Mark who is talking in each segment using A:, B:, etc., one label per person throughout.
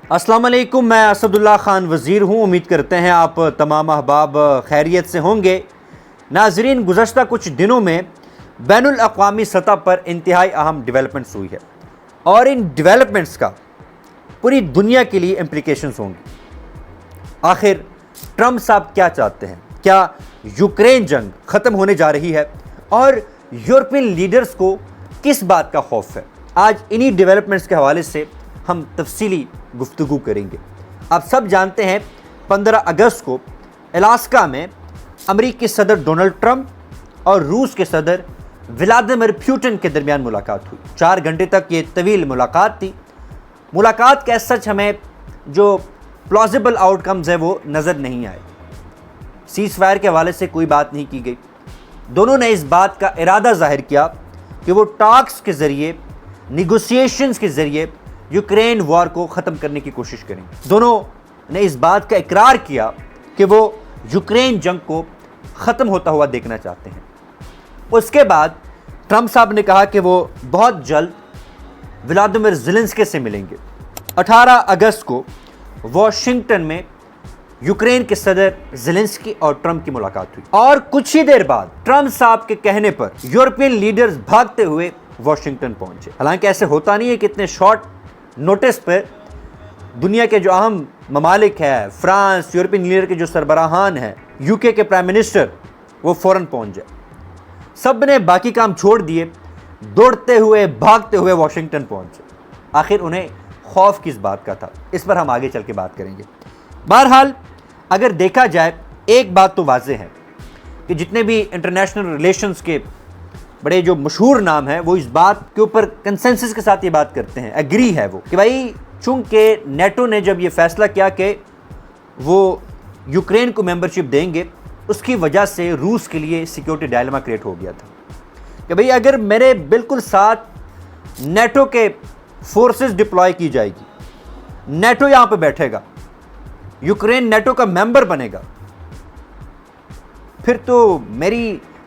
A: अस्सलाम वालेकुम, मैं असदुल्ला ख़ान वज़ीर हूँ। उम्मीद करते हैं आप तमाम अहबाब खैरियत से होंगे। नाज़रीन, गुज़श्ता कुछ दिनों में बैनुल अक़वामी सतह पर इंतहाई अहम डेवलपमेंट्स हुई है और इन डेवलपमेंट्स का पूरी दुनिया के लिए इम्प्लिकेशंस होंगी। आखिर ट्रम्प साहब क्या चाहते हैं? क्या यूक्रेन जंग ख़त्म होने जा रही है और यूरोपियन लीडर्स को किस बात का खौफ है? आज इन्हीं डेवलपमेंट्स के हवाले से हम तफसीली गुफ्तगू करेंगे। आप सब जानते हैं 15 अगस्त को अलास्का में अमेरिकी सदर डोनाल्ड ट्रंप और रूस के सदर व्लादिमीर पुतिन के दरमियान मुलाकात हुई। 4 घंटे तक ये तवील मुलाकात थी। मुलाकात के सच हमें जो प्लॉजिबल आउटकम्स है वो नज़र नहीं आए। सीज़ फायर के हवाले से कोई बात नहीं की गई। दोनों ने इस बात का इरादा जाहिर किया कि वो टॉक्स के ज़रिए, निगोशिएशंस के ज़रिए यूक्रेन वॉर को ख़त्म करने की कोशिश करेंगे। दोनों ने इस बात का इकरार किया कि वो यूक्रेन जंग को ख़त्म होता हुआ देखना चाहते हैं। उसके बाद ट्रंप साहब ने कहा कि वो बहुत जल्द व्लादिमीर ज़ेलेंस्की से मिलेंगे। 18 अगस्त को वॉशिंगटन में यूक्रेन के सदर ज़ेलेंस्की और ट्रंप की मुलाकात हुई और कुछ ही देर बाद ट्रंप साहब के कहने पर यूरोपियन लीडर्स भागते हुए वॉशिंगटन पहुंचे। हालांकि ऐसे होता नहीं है कि इतने शॉर्ट नोटिस पर दुनिया के जो अहम ममालिक है, फ्रांस, यूरोपियन लीडर के जो सरबराहान हैं, यूके के प्राइम मिनिस्टर, वो फ़ौरन पहुंच जाए। सब ने बाकी काम छोड़ दिए, दौड़ते हुए भागते हुए वॉशिंगटन पहुंचे। आखिर उन्हें खौफ किस बात का था? इस पर हम आगे चल के बात करेंगे। बहरहाल अगर देखा जाए, एक बात तो वाज़ेह है कि जितने भी इंटरनेशनल रिलेशंस के बड़े जो मशहूर नाम हैं वो इस बात के ऊपर कंसेंसस के साथ ये बात करते हैं, एग्री है वो कि भाई चूंकि नेटो ने जब ये फैसला किया कि वो यूक्रेन को मेंबरशिप देंगे, उसकी वजह से रूस के लिए सिक्योरिटी डायलेमा क्रिएट हो गया था कि भाई अगर मेरे बिल्कुल साथ नेटो के फोर्सेस डिप्लॉय की जाएगी, नेटो यहाँ पे बैठेगा, यूक्रेन नेटो का मेंबर बनेगा, फिर तो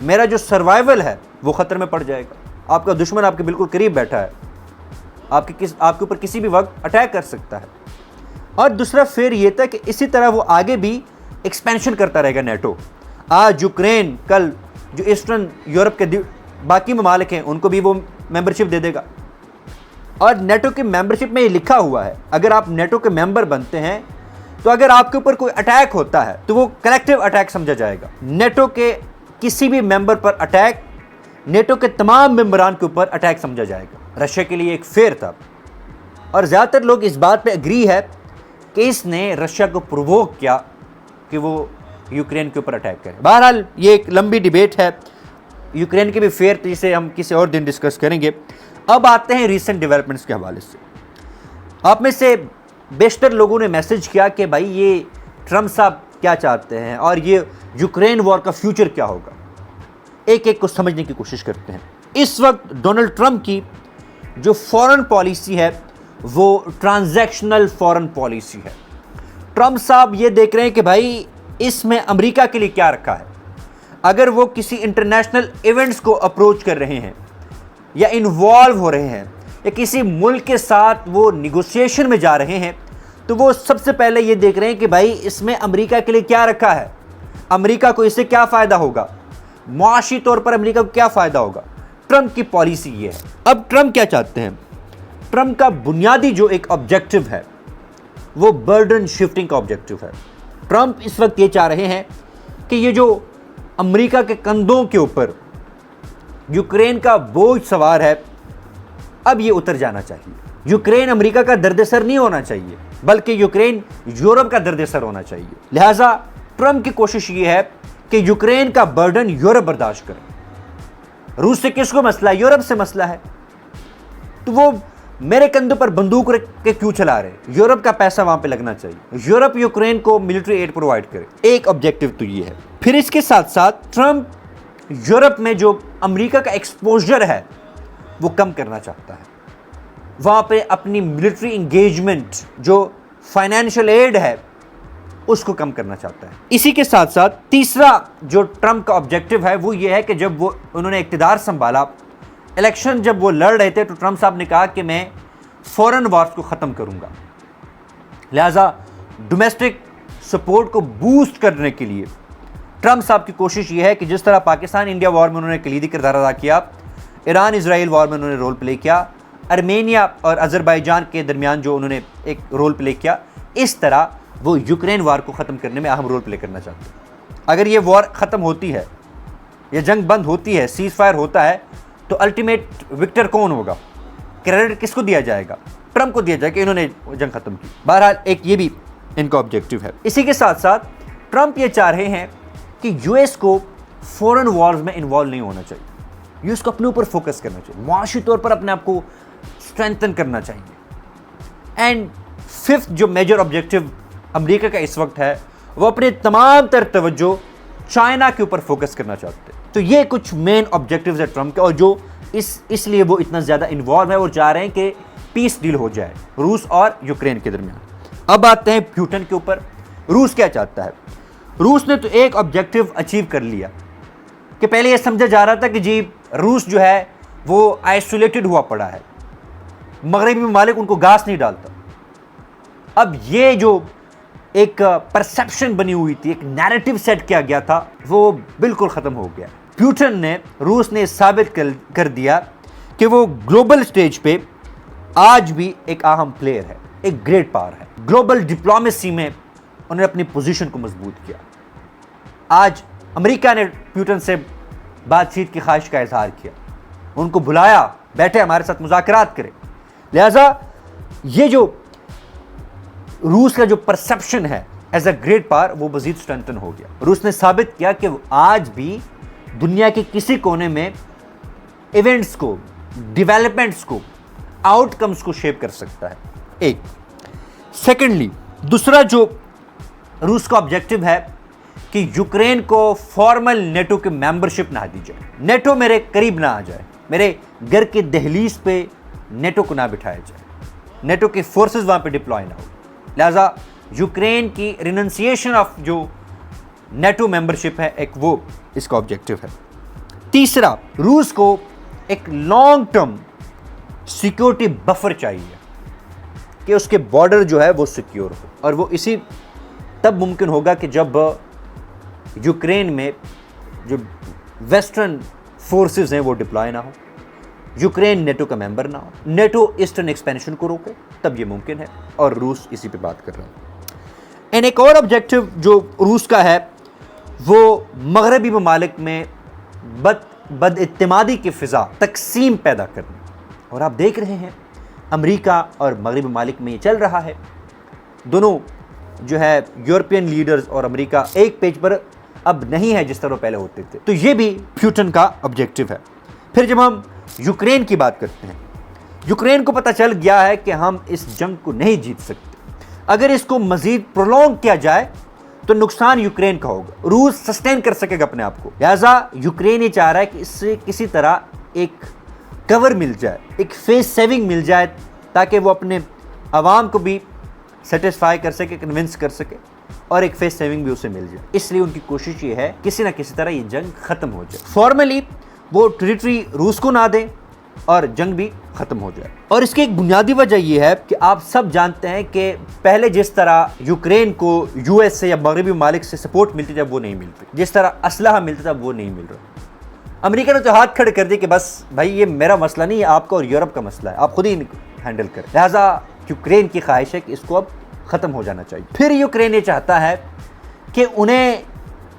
A: मेरा जो सर्वाइवल है वो ख़तरे में पड़ जाएगा। आपका दुश्मन आपके बिल्कुल करीब बैठा है, आपके ऊपर किसी भी वक्त अटैक कर सकता है। और दूसरा फिर ये था कि इसी तरह वो आगे भी एक्सपेंशन करता रहेगा नेटो। आज यूक्रेन, कल जो ईस्टर्न यूरोप के बाकी ममालिक हैं उनको भी वो मेंबरशिप दे देगा। और नेटो की मेंबरशिप में ये लिखा हुआ है, अगर आप नेटो के मेंबर बनते हैं तो अगर आपके ऊपर कोई अटैक होता है तो वो कलेक्टिव अटैक समझा जाएगा। नेटो के किसी भी मेंबर पर अटैक नेटो के तमाम मेंबरान के ऊपर अटैक समझा जाएगा। रशिया के लिए एक फेयर था और ज़्यादातर लोग इस बात पे एग्री है कि इसने रशिया को प्रोवोक किया कि वो यूक्रेन के ऊपर अटैक करे। बहरहाल ये एक लंबी डिबेट है, यूक्रेन की भी फेयर, तो इसे हम किसी और दिन डिस्कस करेंगे। अब आते हैं रीसेंट डेवलपमेंट्स के हवाले से। आप में से बेशतर लोगों ने मैसेज किया कि भाई ये ट्रंप साहब क्या चाहते हैं और ये यूक्रेन वॉर का फ्यूचर क्या होगा। एक एक को समझने की कोशिश करते हैं। इस वक्त डोनाल्ड ट्रंप की जो फॉरेन पॉलिसी है वो ट्रांजैक्शनल फॉरेन पॉलिसी है। ट्रंप साहब ये देख रहे हैं कि भाई इसमें अमेरिका के लिए क्या रखा है। अगर वो किसी इंटरनेशनल इवेंट्स को अप्रोच कर रहे हैं या इन्वॉल्व हो रहे हैं या किसी मुल्क के साथ वो निगोशिएशन में जा रहे हैं, तो वो सबसे पहले ये देख रहे हैं कि भाई इसमें अमेरिका के लिए क्या रखा है, अमेरिका को इससे क्या फ़ायदा होगा, मुआशी तौर पर अमेरिका को क्या फ़ायदा होगा। ट्रंप की पॉलिसी ये है। अब ट्रंप क्या चाहते हैं? ट्रंप का बुनियादी जो एक ऑब्जेक्टिव है वो बर्डन शिफ्टिंग का ऑब्जेक्टिव है। ट्रंप इस वक्त ये चाह रहे हैं कि ये जो अमेरिका के कंधों के ऊपर यूक्रेन का बोझ सवार है, अब ये उतर जाना चाहिए। यूक्रेन अमेरिका का दर्द-ए-सर नहीं होना चाहिए, बल्कि यूक्रेन यूरोप का दर्द-ए-सर होना चाहिए। लिहाजा ट्रंप की कोशिश ये है कि यूक्रेन का बर्डन यूरोप बर्दाश्त करे। रूस से किसको मसला है? यूरोप से मसला है। तो वो मेरे कंधों पर बंदूक रख के क्यों चला रहे? यूरोप का पैसा वहां पे लगना चाहिए। यूरोप यूक्रेन को मिलिट्री एड प्रोवाइड करे। एक ऑब्जेक्टिव तो ये है। फिर इसके साथ साथ ट्रंप यूरोप में जो अमेरिका का एक्सपोजर है वो कम करना चाहता है। वहां पे अपनी मिलिट्री इंगेजमेंट, जो फाइनेंशियल एड है, उसको कम करना चाहता है। इसी के साथ साथ तीसरा जो ट्रंप का ऑब्जेक्टिव है वो ये है कि जब उन्होंने इक़्तिदार संभाला, इलेक्शन जब वो लड़ रहे थे, तो ट्रंप साहब ने कहा कि मैं फॉरेन वॉर्स को ख़त्म करूंगा। लिहाजा डोमेस्टिक सपोर्ट को बूस्ट करने के लिए ट्रंप साहब की कोशिश ये है कि जिस तरह पाकिस्तान इंडिया वॉर में उन्होंने कलीदी किरदार अदा किया, ईरान इजराइल वॉर में उन्होंने रोल प्ले किया, आर्मेनिया और अजरबैजान के दरमियान जो उन्होंने एक रोल प्ले किया, इस तरह वो यूक्रेन वॉर को ख़त्म करने में अहम रोल प्ले करना चाहते हैं। अगर ये वॉर ख़त्म होती है, ये जंग बंद होती है, सीज फायर होता है, तो अल्टीमेट विक्टर कौन होगा? क्रेडिट किसको दिया जाएगा? ट्रंप को दिया जाएगा कि इन्होंने जंग ख़त्म की। बहरहाल एक ये भी इनका ऑब्जेक्टिव है। इसी के साथ साथ ट्रंप ये चाह रहे हैं कि यूएस को फॉरेन वॉर्स में इन्वॉल्व नहीं होना चाहिए, यूएस को अपने ऊपर फोकस करना चाहिए, मुआशी तौर पर अपने आप को स्ट्रेंथन करना चाहिए। एंड फिफ्थ जो मेजर ऑब्जेक्टिव अमेरिका का इस वक्त है, वो अपने तमाम तर तवज्जो चाइना के ऊपर फोकस करना चाहते हैं। तो ये कुछ मेन ऑब्जेक्टिव्स है ट्रंप के, और जो इसलिए वो इतना ज़्यादा इन्वॉल्व है, वो चाह रहे हैं कि पीस डील हो जाए रूस और यूक्रेन के दरमियान। अब आते हैं प्यूटन के ऊपर। रूस क्या चाहता है? रूस ने तो एक ऑब्जेक्टिव अचीव कर लिया कि पहले ये समझा जा रहा था कि जी रूस जो है वो आइसोलेटेड हुआ पड़ा है, मगरबी ममालिक उनको घास नहीं डालता। अब ये जो एक परसेप्शन बनी हुई थी, एक नैरेटिव सेट किया गया था, वो बिल्कुल ख़त्म हो गया। प्यूटन ने, रूस ने साबित कर दिया कि वो ग्लोबल स्टेज पे आज भी एक अहम प्लेयर है, एक ग्रेट पावर है। ग्लोबल डिप्लोमेसी में उन्होंने अपनी पोजीशन को मजबूत किया। आज अमेरिका ने प्यूटन से बातचीत की ख्वाहिश का इजहार किया, उनको बुलाया, बैठे हमारे साथ मुज़ाकरात करें। लिहाजा ये जो रूस का जो परसेप्शन है एज अ ग्रेट पावर, वो मजीद स्ट्रेंथन हो गया। रूस ने साबित किया कि आज भी दुनिया के किसी कोने में इवेंट्स को, डेवलपमेंट्स को, आउटकम्स को शेप कर सकता है। एक सेकेंडली, दूसरा जो रूस का ऑब्जेक्टिव है कि यूक्रेन को फॉर्मल नेटो की मेंबरशिप ना दी जाए, नेटो मेरे करीब ना आ जाए, मेरे घर के दहलीज पे नेटो को ना बिठाया जाए, नेटो के फोर्सेस वहां पे डिप्लॉय ना हो। लिहाजा यूक्रेन की रिनंसिएशन ऑफ जो नेटो मेंबरशिप है, एक वो इसका ऑब्जेक्टिव है। तीसरा, रूस को एक लॉन्ग टर्म सिक्योरिटी बफर चाहिए कि उसके बॉर्डर जो है वो सिक्योर हो, और वो इसी तब मुमकिन होगा कि जब यूक्रेन में जो वेस्टर्न फोर्सेस हैं वो डिप्लॉय ना हो, यूक्रेन नेटो का मेंबर ना हो, नेटो ईस्टर्न एक्सपेंशन को रोके, तब ये मुमकिन है, और रूस इसी पे बात कर रहा है। एंड एक और ऑब्जेक्टिव जो रूस का है, वो मगरबी ममालिक में बदइत्तेमादी की फ़िज़ा, तकसीम पैदा करना। और आप देख रहे हैं अमेरिका और मगरबी ममालिक में ये चल रहा है। दोनों जो है यूरोपियन लीडर्स और अमेरिका एक पेज पर अब नहीं है जिस तरह पहले होते थे। तो ये भी प्यूटन का ऑब्जेक्टिव है। फिर जब हम यूक्रेन की बात करते हैं, यूक्रेन को पता चल गया है कि हम इस जंग को नहीं जीत सकते, अगर इसको मजीद प्रोलॉन्ग किया जाए तो नुकसान यूक्रेन का होगा, रूस सस्टेन कर सकेगा अपने आप को। लिहाजा यूक्रेन ये चाह रहा है कि इससे किसी तरह एक कवर मिल जाए, एक फेस सेविंग मिल जाए, ताकि वो अपने आवाम को भी सेटिस्फाई कर सके, कन्विंस कर सके, और एक फेस सेविंग भी उसे मिल जाए। इसलिए उनकी कोशिश ये है किसी ना किसी तरह ये जंग खत्म हो जाए, फॉर्मली वो टेरिटरी रूस को ना दें और जंग भी खत्म हो जाए। और इसकी एक बुनियादी वजह यह है कि आप सब जानते हैं कि पहले जिस तरह यूक्रेन को यूएस से या मगरबी ममालिक से सपोर्ट मिलती था वो नहीं मिलती, जिस तरह असलहा मिलता था वो नहीं मिल रहा। अमेरिका ने तो हाथ खड़े कर दिए कि बस भाई ये मेरा मसला नहीं है, आपका और यूरोप का मसला है, आप खुद ही हैंडल करें। लिहाजा यूक्रेन की ख्वाहिश है कि इसको अब ख़त्म हो जाना चाहिए। फिर यूक्रेन ये चाहता है कि उन्हें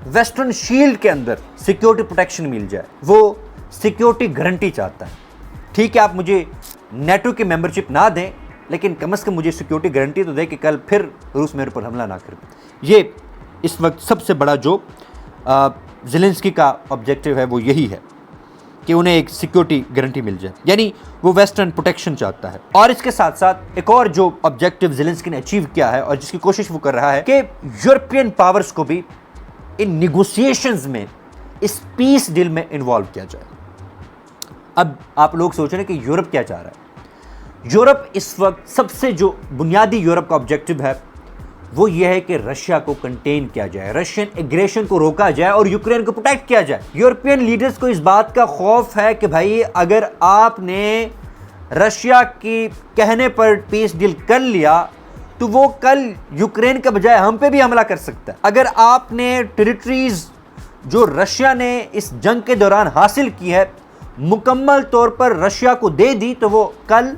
A: वेस्टर्न शील्ड के अंदर सिक्योरिटी प्रोटेक्शन मिल जाए, वो सिक्योरिटी गारंटी चाहता है। ठीक है, आप मुझे नेटो की मेंबरशिप ना दें, लेकिन कम से कम मुझे सिक्योरिटी गारंटी तो दें कि कल फिर रूस मेरे ऊपर हमला ना करे। ये इस वक्त सबसे बड़ा जो ज़ेलेंस्की का ऑब्जेक्टिव है वो यही है कि उन्हें एक सिक्योरिटी गारंटी मिल जाए, यानी वो वेस्टर्न प्रोटेक्शन चाहता है। और इसके साथ साथ एक और जो ऑब्जेक्टिव ज़ेलेंस्की ने अचीव किया है और जिसकी कोशिश वो कर रहा है कि यूरोपियन पावर्स को भी इन निगोशिएशंस में, इस पीस डील में इन्वॉल्व किया जाए। अब आप लोग सोच रहे हैं कि यूरोप क्या चाह रहा है। यूरोप इस वक्त सबसे जो बुनियादी यूरोप का ऑब्जेक्टिव है वो ये है कि रशिया को कंटेन किया जाए, रशियन एग्रेशन को रोका जाए और यूक्रेन को प्रोटेक्ट किया जाए। यूरोपियन लीडर्स को इस बात का खौफ है कि भाई अगर आपने रशिया की कहने पर पीस डील कर लिया तो वो कल यूक्रेन के बजाय हम पे भी हमला कर सकता है। अगर आपने टेरिटरीज जो रशिया ने इस जंग के दौरान हासिल की है मुकम्मल तौर पर रशिया को दे दी, तो वो कल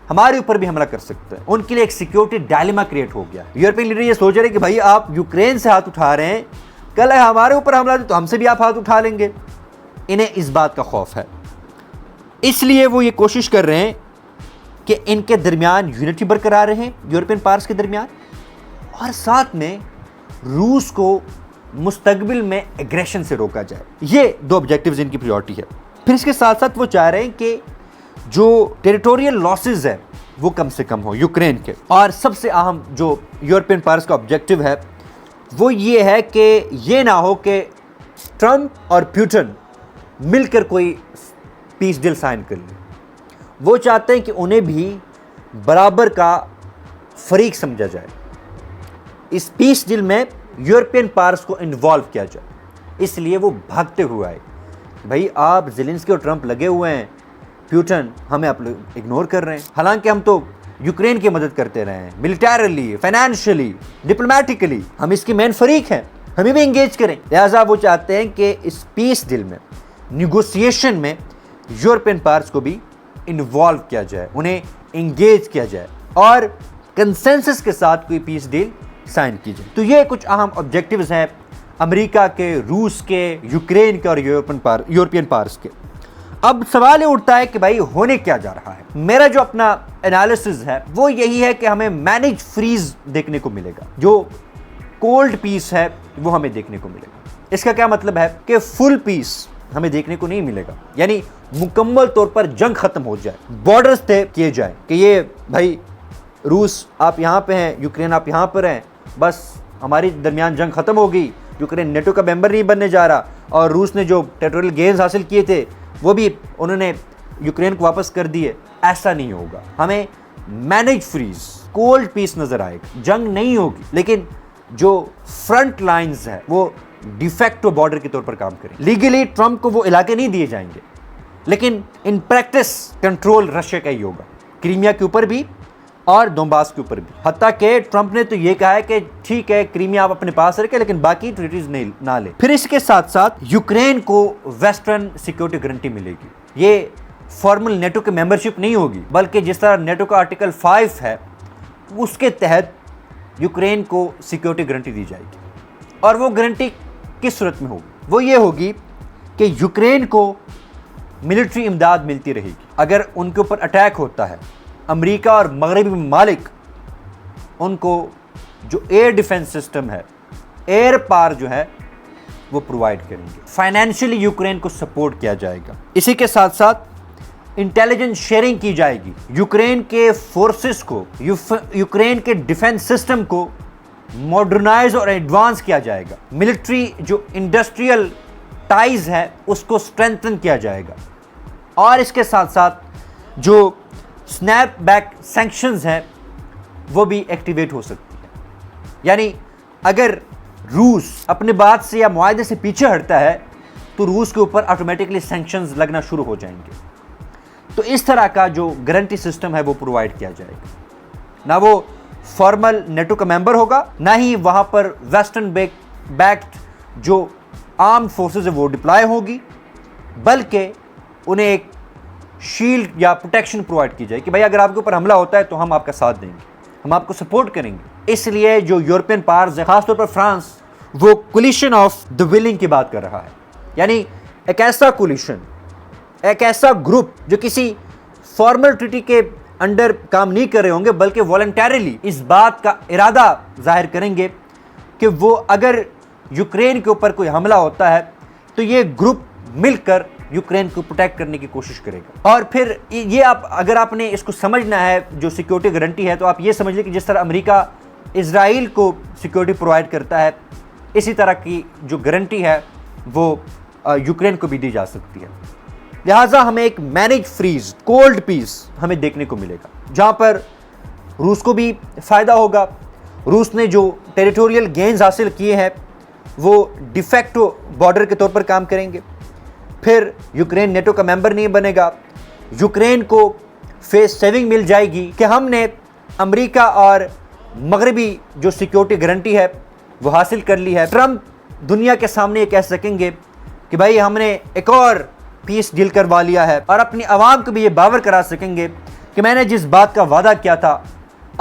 A: हमारे ऊपर भी हमला कर सकते हैं। उनके लिए एक सिक्योरिटी डायलेमा क्रिएट हो गया। यूरोपियन लीडर ये सोच रहे हैं कि भाई आप यूक्रेन से हाथ उठा रहे हैं, कल हमारे ऊपर हमला तो हमसे भी आप हाथ उठा लेंगे। इन्हें इस बात का खौफ है, इसलिए वो ये कोशिश कर रहे हैं कि इनके दरमियान यूनिटी बरकरार रहे यूरोपियन पावर्स के दरमियान, और साथ में रूस को मुस्तकबिल में एग्रेशन से रोका जाए। ये दो ऑब्जेक्टिव्स इनकी प्रायोरिटी है। फिर इसके साथ साथ वो चाह रहे हैं कि जो टेरिटोरियल लॉसेस है वो कम से कम हो यूक्रेन के। और सबसे अहम जो यूरोपियन पावर्स का ऑब्जेक्टिव है वो ये है कि ये ना हो कि ट्रंप और पुतिन मिलकर कोई पीस डील साइन कर ले। वो चाहते हैं कि उन्हें भी बराबर का फरीक समझा जाए, इस पीस डील में यूरोपियन पावर्स को इन्वॉल्व किया जाए। इसलिए वो भागते हुए आए, भाई आप ज़ेलेंस्की और ट्रंप लगे हुए हैं, पुतिन हमें आप लोग इग्नोर कर रहे हैं। हालांकि हम तो यूक्रेन की मदद करते रहे हैं, मिलिटरली, फाइनेंशियली, डिप्लोमेटिकली, हम इसके मेन फरीक हैं, हमें भी इंगेज करें। लिहाजा वो चाहते हैं कि इस पीस डील में, निगोसिएशन में यूरोपियन पावर्स को भी इन्वॉल्व किया जाए, उन्हें इंगेज किया जाए और कंसेंसस के साथ कोई पीस डील साइन की जाए। तो ये कुछ अहम ऑब्जेक्टिव्स हैं अमेरिका के, रूस के, यूक्रेन के और यूरोपियन पावर्स के। अब सवाल ये उठता है कि भाई होने क्या जा रहा है। मेरा जो अपना एनालिसिस है वो यही है कि हमें मैनेज फ्रीज देखने को मिलेगा, जो कोल्ड पीस है वो हमें देखने को मिलेगा। इसका क्या मतलब है कि फुल पीस हमें देखने को नहीं मिलेगा, यानी मुकम्मल तौर पर जंग खत्म हो जाए, बॉर्डर्स तय किए जाए कि ये भाई रूस आप यहाँ पे हैं, यूक्रेन आप यहाँ पर हैं, बस हमारी दरमियान जंग खत्म होगी, यूक्रेन नेटो का मेंबर नहीं बनने जा रहा और रूस ने जो टेरिटोरियल गेन्स हासिल किए थे वो भी उन्होंने यूक्रेन को वापस कर दिए। ऐसा नहीं होगा, हमें मैनेज फ्रीज, कोल्ड पीस नजर आएगा। जंग नहीं होगी, लेकिन जो फ्रंट लाइंस है वो डिफेक्टो बॉर्डर के तौर पर काम करें। लीगली ट्रंप को वो इलाके नहीं दिए जाएंगे, लेकिन इन प्रैक्टिस कंट्रोल रशिया का ही होगा, क्रीमिया के ऊपर भी और दोनबास के ऊपर भी। हत्ता के ट्रंप ने तो ये कहा है कि ठीक है क्रीमिया आप अपने पास रखें, लेकिन बाकी टेरिटरीज नहीं ना ले। फिर इसके साथ साथ यूक्रेन को वेस्टर्न सिक्योरिटी गारंटी मिलेगी। ये फॉर्मल नेटो की मेंबरशिप नहीं होगी, बल्कि जिस तरह नेटो का आर्टिकल 5 है उसके तहत यूक्रेन को सिक्योरिटी गारंटी दी जाएगी। और वो गारंटी किस सूरत में होगी? वो ये होगी कि यूक्रेन को मिलिट्री इमदाद मिलती रहेगी। अगर उनके ऊपर अटैक होता है, अमेरिका और मगरबी ममालिक उनको जो एयर डिफेंस सिस्टम है, एयर पावर जो है वो प्रोवाइड करेंगे। फाइनेंशियली यूक्रेन को सपोर्ट किया जाएगा। इसी के साथ साथ इंटेलिजेंस शेयरिंग की जाएगी। यूक्रेन के फोर्सेस को, यूक्रेन के डिफेंस सिस्टम को मॉडर्नाइज और एडवांस किया जाएगा। मिलिट्री जो इंडस्ट्रियल टाइज है उसको स्ट्रेंथन किया जाएगा। और इसके साथ साथ जो स्नैप बैक सैंक्शंस हैं वो भी एक्टिवेट हो सकती है। यानी अगर रूस अपने बात से या मुआहदे से पीछे हटता है तो रूस के ऊपर ऑटोमेटिकली सैंक्शंस लगना शुरू हो जाएंगे। तो इस तरह का जो गारंटी सिस्टम है वो प्रोवाइड किया जाएगा। ना वो फॉर्मल नेटो का मेंबर होगा, ना ही वहां पर वेस्टर्न बैक्ड जो आर्म्ड फोर्सेस है वो डिप्लॉय होगी, बल्कि उन्हें एक शील्ड या प्रोटेक्शन प्रोवाइड की जाए कि भाई अगर आपके ऊपर हमला होता है तो हम आपका साथ देंगे, हम आपको सपोर्ट करेंगे। इसलिए जो यूरोपियन पावर्स है, खासतौर पर फ्रांस, वो कोलिशन ऑफ द विलिंग की बात कर रहा है। यानी एक ऐसा कोलिशन, एक ऐसा ग्रुप जो किसी फॉर्मल ट्रीटी के अंडर काम नहीं कर रहे होंगे, बल्कि वॉलंटरीली इस बात का इरादा जाहिर करेंगे कि वो अगर यूक्रेन के ऊपर कोई हमला होता है तो ये ग्रुप मिलकर यूक्रेन को प्रोटेक्ट करने की कोशिश करेगा। और फिर ये अगर आपने इसको समझना है जो सिक्योरिटी गारंटी है, तो आप ये समझ लें कि जिस तरह अमेरिका इजराइल को सिक्योरिटी प्रोवाइड करता है, इसी तरह की जो गारंटी है वो यूक्रेन को भी दी जा सकती है। लिहाजा हमें एक मैनेज फ्रीज, कोल्ड पीस हमें देखने को मिलेगा, जहां पर रूस को भी फायदा होगा। रूस ने जो टेरिटोरियल गेन्स हासिल किए हैं वो डिफेक्टो बॉर्डर के तौर पर काम करेंगे। फिर यूक्रेन नेटो का मेंबर नहीं बनेगा। यूक्रेन को फेस सेविंग मिल जाएगी कि हमने अमेरिका और मगरबी जो सिक्योरिटी गारंटी है वो हासिल कर ली है। ट्रंप दुनिया के सामने ये कह सकेंगे कि भाई हमने एक और पीस डील करवा लिया है, और अपनी आवाम को भी ये बावर करा सकेंगे कि मैंने जिस बात का वादा किया था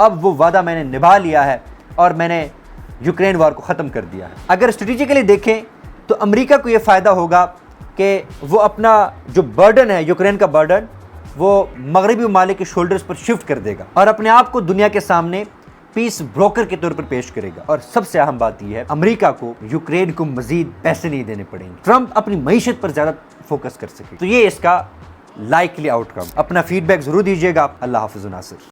A: अब वो वादा मैंने निभा लिया है और मैंने यूक्रेन वार को ख़त्म कर दिया है। अगर स्ट्रेटेजिकली देखें तो अमेरिका को ये फ़ायदा होगा कि वो अपना जो बर्डन है, यूक्रेन का बर्डन, वो मगरबी ममालिक के शोल्डर्स पर शिफ्ट कर देगा और अपने आप को दुनिया के सामने पीस ब्रोकर के तौर पर पेश करेगा। और सबसे अहम बात यह है, अमेरिका को यूक्रेन को मजीद पैसे नहीं देने पड़ेंगे, ट्रंप अपनी मईशत पर ज़्यादा फोकस कर सके। तो ये इसका लाइकली आउटकम। अपना फीडबैक ज़रूर दीजिएगा। अल्लाह हाफ़िज़ नासिर।